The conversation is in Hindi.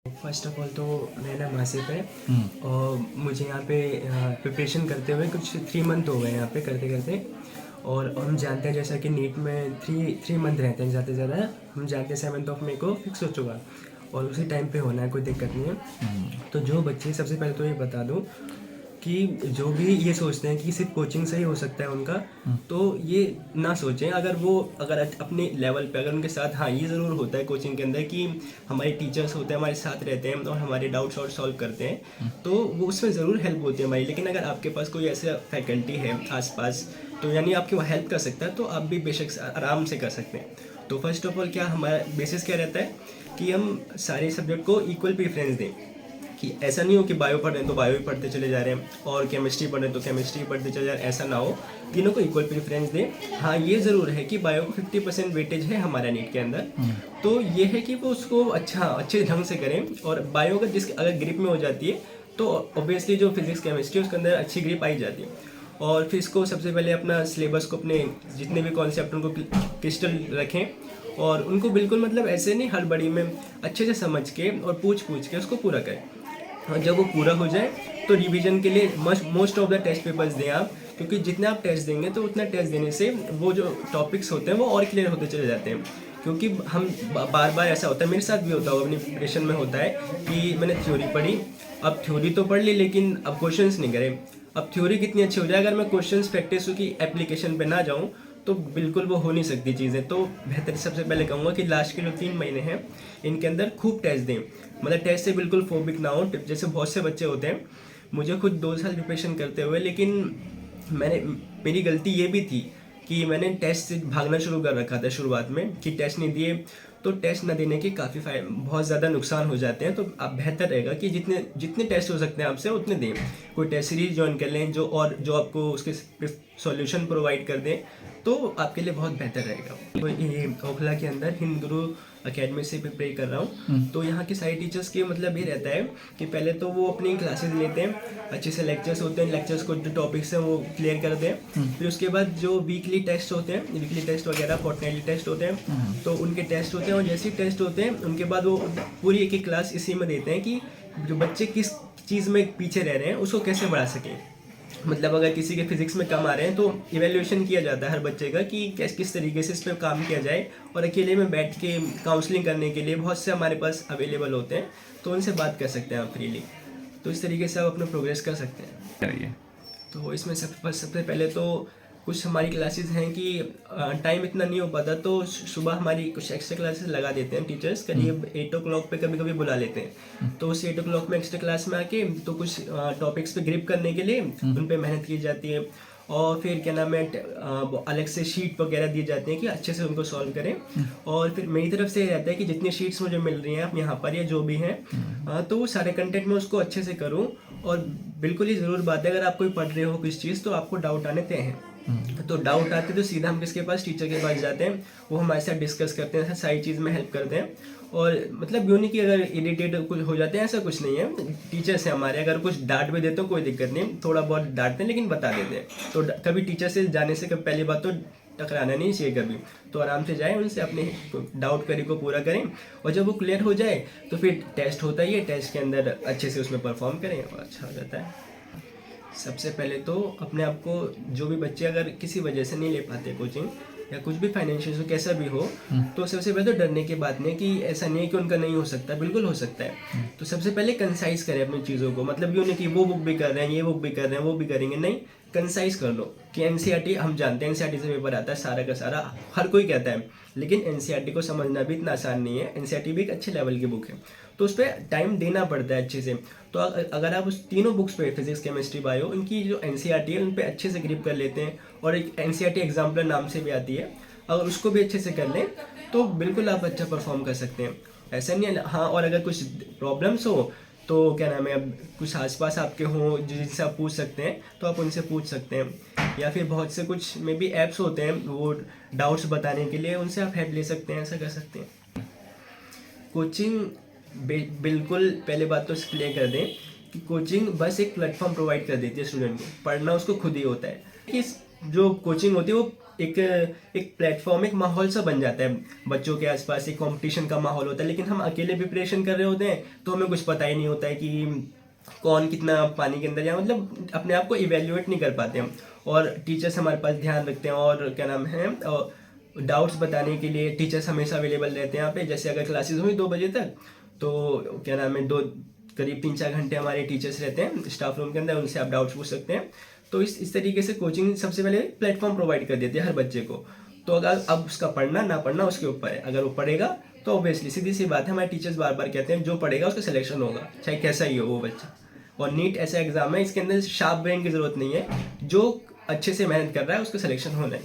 फर्स्ट ऑफ ऑल तो मेरा नाम आसिफ है हम्म, और मुझे यहाँ पे प्रिपरेशन करते हुए कुछ 3 मंथ हो गए यहाँ पे करते करते। और हम जानते हैं जैसा कि नीट में थ्री मंथ रहते हैं ज़्यादा से ज़्यादा। हम जानते हैं 7 मई को फिक्स हो चुका और उसी टाइम पे होना है, कोई दिक्कत नहीं है। तो जो बच्चे, सबसे पहले तो ये बता दूँ कि जो भी ये सोचते हैं कि सिर्फ कोचिंग से ही हो सकता है उनका, तो ये ना सोचें। अगर अपने लेवल पे अगर उनके साथ, हाँ ये ज़रूर होता है कोचिंग के अंदर कि हमारे टीचर्स होते हैं, हमारे साथ रहते हैं और हमारे डाउट्स और सॉल्व करते हैं, तो वो उसमें ज़रूर हेल्प होती है हमारी। लेकिन अगर आपके पास कोई ऐसा फैकल्टी है आसपास, तो यानी आपकी वो हेल्प कर सकता है, तो आप भी बेशक आराम से कर सकते हैं। तो फर्स्ट ऑफ ऑल क्या हमारा बेसिस क्या रहता है कि हम सारे सब्जेक्ट को इक्वल प्रेफरेंस दें। कि ऐसा नहीं हो कि बायो पढ़ रहे हैं तो बायो ही पढ़ते चले जा रहे हैं और केमिस्ट्री पढ़ रहे हैं तो केमिस्ट्री पढ़ते चले जा रहे हैं, ऐसा ना हो। तीनों को इक्वल प्रेफरेंस दें। हाँ ये ज़रूर है कि बायो को 50% वेटेज है हमारा नीट के अंदर, तो ये है कि वो उसको अच्छे ढंग से करें। और बायो का अगर ग्रिप में हो जाती है तो ऑब्वियसली जो फिजिक्स केमिस्ट्री उसके अंदर अच्छी ग्रिप आई जाती है। और फिर इसको सबसे पहले अपना सिलेबस को, अपने जितने भी कॉन्सेप्ट उनको क्रिस्टल रखें और उनको बिल्कुल मतलब ऐसे नहीं हड़बड़ी में, अच्छे से समझ के और पूछ के उसको पूरा करें। और जब वो पूरा हो जाए तो रिवीजन के लिए most of the test papers दें आप, क्योंकि जितना आप टेस्ट देंगे तो उतना टेस्ट देने से वो जो टॉपिक्स होते हैं वो और क्लियर होते चले जाते हैं। क्योंकि हम बार बार ऐसा होता है, मेरे साथ भी होता होगा, अपनी प्रिपरेशन में होता है कि मैंने थ्योरी पढ़ी, अब थ्योरी तो पढ़ ली लेकिन अब क्वेश्चंस नहीं करे। अब थ्योरी कितनी अच्छी हो जाए, अगर मैं क्वेश्चंस प्रैक्टिस की एप्लीकेशन पे ना जाऊँ तो बिल्कुल वो हो नहीं सकती चीज़ें। तो बेहतर सबसे पहले कहूँगा कि लास्ट के जो 3 महीने हैं इनके अंदर खूब टेस्ट दें। मतलब टेस्ट से बिल्कुल फोबिक ना हो। जैसे बहुत से बच्चे होते हैं, मुझे खुद 2 साल प्रिपरेशन करते हुए, लेकिन मेरी गलती ये भी थी कि मैंने टेस्ट से भागना शुरू कर रखा था शुरुआत में कि टेस्ट नहीं दिए। तो टेस्ट ना देने के बहुत ज़्यादा नुकसान हो जाते हैं। तो आप बेहतर रहेगा कि जितने जितने टेस्ट हो सकते हैं आपसे उतने दें। कोई टेस्ट सीरीज ज्वाइन कर लें जो आपको उसके सॉल्यूशन प्रोवाइड कर दें, तो आपके लिए बहुत बेहतर रहेगा। तो ये ओखला के अंदर हिंद गुरु अकेडमी से प्रिपेयर कर रहा हूँ। तो यहाँ के सारे टीचर्स के मतलब ये रहता है कि पहले तो वो अपनी क्लासेस लेते हैं, अच्छे से लेक्चर्स होते हैं, लेक्चर्स को जो टॉपिक्स हैं वो क्लियर करते हैं। फिर उसके बाद जो वीकली टेस्ट होते हैं, वीकली टेस्ट वगैरह फोर्टनाइटली टेस्ट होते हैं, तो उनके टेस्ट होते हैं। और जैसे ही टेस्ट होते हैं उनके बाद वो पूरी एक क्लास इसी में देते हैं कि जो बच्चे किस चीज़ में पीछे रह रहे हैं उसको कैसे बढ़ा सकें। मतलब अगर किसी के फिजिक्स में कम आ रहे हैं तो इवैल्यूएशन किया जाता है हर बच्चे का कि किस तरीके से इस पर काम किया जाए। और अकेले में बैठ के काउंसलिंग करने के लिए बहुत से हमारे पास अवेलेबल होते हैं, तो उनसे बात कर सकते हैं आप फ्रीली। तो इस तरीके से आप अपना प्रोग्रेस कर सकते हैं। चाहिए। तो इसमें सबसे पहले तो कुछ हमारी क्लासेस हैं कि टाइम इतना नहीं हो पाता, तो सुबह हमारी कुछ एक्स्ट्रा क्लासेस लगा देते हैं टीचर्स, करीब 8 o'clock पे कभी कभी बुला लेते हैं। तो उस 8 o'clock में एक्स्ट्रा क्लास में आके तो कुछ टॉपिक्स पे ग्रिप करने के लिए उन पे मेहनत की जाती है। और फिर क्या नाम है, अलग से शीट वगैरह दी जाती हैं कि अच्छे से उनको सॉल्व करें। और फिर मेरी तरफ से ये रहता है कि जितनी शीट्स मुझे मिल रही हैं आप यहाँ पर या जो भी हैं, तो वो सारे कंटेंट में उसको अच्छे से करूँ। और बिल्कुल ही ज़रूर बात है, अगर आप कोई पढ़ रहे हो किस चीज़ तो आपको डाउट आने तय हैं। तो डाउट आते तो सीधा हम किसके पास, टीचर के पास जाते हैं, वो हमारे साथ डिस्कस करते हैं, सारी चीज़ में हेल्प करते हैं। और मतलब यूँ नहीं कि अगर इरिटेट कुछ हो जाते हैं, ऐसा कुछ नहीं है। टीचर्स हैं हमारे, अगर कुछ डांट भी देते हो कोई दिक्कत नहीं, थोड़ा बहुत डांटते हैं लेकिन बता देते हैं। तो कभी टीचर से जाने से कभी पहली बात तो टकराना नहीं चाहिए कभी। तो आराम से जाएं, उनसे अपने डाउट करी को पूरा करें और जब वो क्लियर हो जाए तो फिर टेस्ट होता ही है, टेस्ट के अंदर अच्छे से उसमें परफॉर्म करें और अच्छा हो जाता है। सबसे पहले तो अपने आप को, जो भी बच्चे अगर किसी वजह से नहीं ले पाते कोचिंग या कुछ भी फाइनेंशियल इशू कैसा भी हो, तो सबसे पहले तो डरने की बात नहीं कि ऐसा नहीं है कि उनका नहीं हो सकता, बिल्कुल हो सकता है। तो सबसे पहले कंसाइज करें अपनी चीज़ों को। मतलब यूँ नहीं कि वो बुक भी कर रहे हैं, ये बुक भी कर रहे हैं, वो भी करेंगे, नहीं, कंसाइज कर लो कि एनसीईआरटी, हम जानते हैं एनसीईआरटी से पेपर आता है सारा का सारा, हर कोई कहता है, लेकिन एनसीईआरटी को समझना भी इतना आसान नहीं है। एनसीईआरटी भी एक अच्छे लेवल की बुक है, तो उस पर टाइम देना पड़ता है अच्छे से। तो अगर आप उस तीनों बुक्स पे, फिजिक्स केमिस्ट्री बायो, इनकी जो एनसीईआरटी है उन पे अच्छे से ग्रिप कर लेते हैं, और एक एनसीईआरटी एग्जाम्पलर नाम से भी आती है, अगर उसको भी अच्छे से कर लें तो बिल्कुल आप अच्छा परफॉर्म कर सकते हैं। ऐसा नहीं है। हाँ, और अगर कुछ प्रॉब्लम्स हो तो क्या नाम है, अब कुछ आसपास आपके हों जिनसे आप पूछ सकते हैं तो आप उनसे पूछ सकते हैं। या फिर बहुत से कुछ मे बी ऐप्स होते हैं वो डाउट्स बताने के लिए, उनसे आप हेल्प ले सकते हैं, ऐसा कर सकते हैं। कोचिंग बिल्कुल पहले बात तो क्लियर कर दें कि कोचिंग बस एक प्लेटफॉर्म प्रोवाइड कर देती है स्टूडेंट को, पढ़ना उसको खुद ही होता है। कि जो कोचिंग होती है वो एक एक प्लेटफॉर्म, एक माहौल सा बन जाता है बच्चों के आसपास, एक कंपटीशन का माहौल होता है। लेकिन हम अकेले प्रिपरेशन कर रहे होते हैं तो हमें कुछ पता ही नहीं होता है कि कौन कितना पानी के अंदर, या मतलब अपने आप को इवेल्युएट नहीं कर पाते हम। और टीचर्स हमारे पास ध्यान रखते हैं, और क्या नाम है, डाउट्स बताने के लिए टीचर्स हमेशा अवेलेबल रहते हैं यहाँ पे। जैसे अगर क्लासेस हुई 2 बजे तक, तो क्या नाम है, करीब 3-4 घंटे हमारे टीचर्स रहते हैं स्टाफ रूम के अंदर, उनसे आप डाउट्स पूछ सकते हैं। तो इस तरीके से कोचिंग सबसे पहले प्लेटफॉर्म प्रोवाइड कर देती है हर बच्चे को। तो अगर अब उसका पढ़ना ना पढ़ना उसके ऊपर है, अगर वो पढ़ेगा तो ऑब्वियसली सीधी सी बात है, हमारे टीचर्स बार बार कहते हैं जो पढ़ेगा उसका सिलेक्शन होगा, चाहे कैसा ही हो वो बच्चा। और नीट ऐसा एग्जाम है, इसके अंदर शार्प ब्रेन की जरूरत नहीं है, जो अच्छे से मेहनत कर रहा है उसका सिलेक्शन होना है।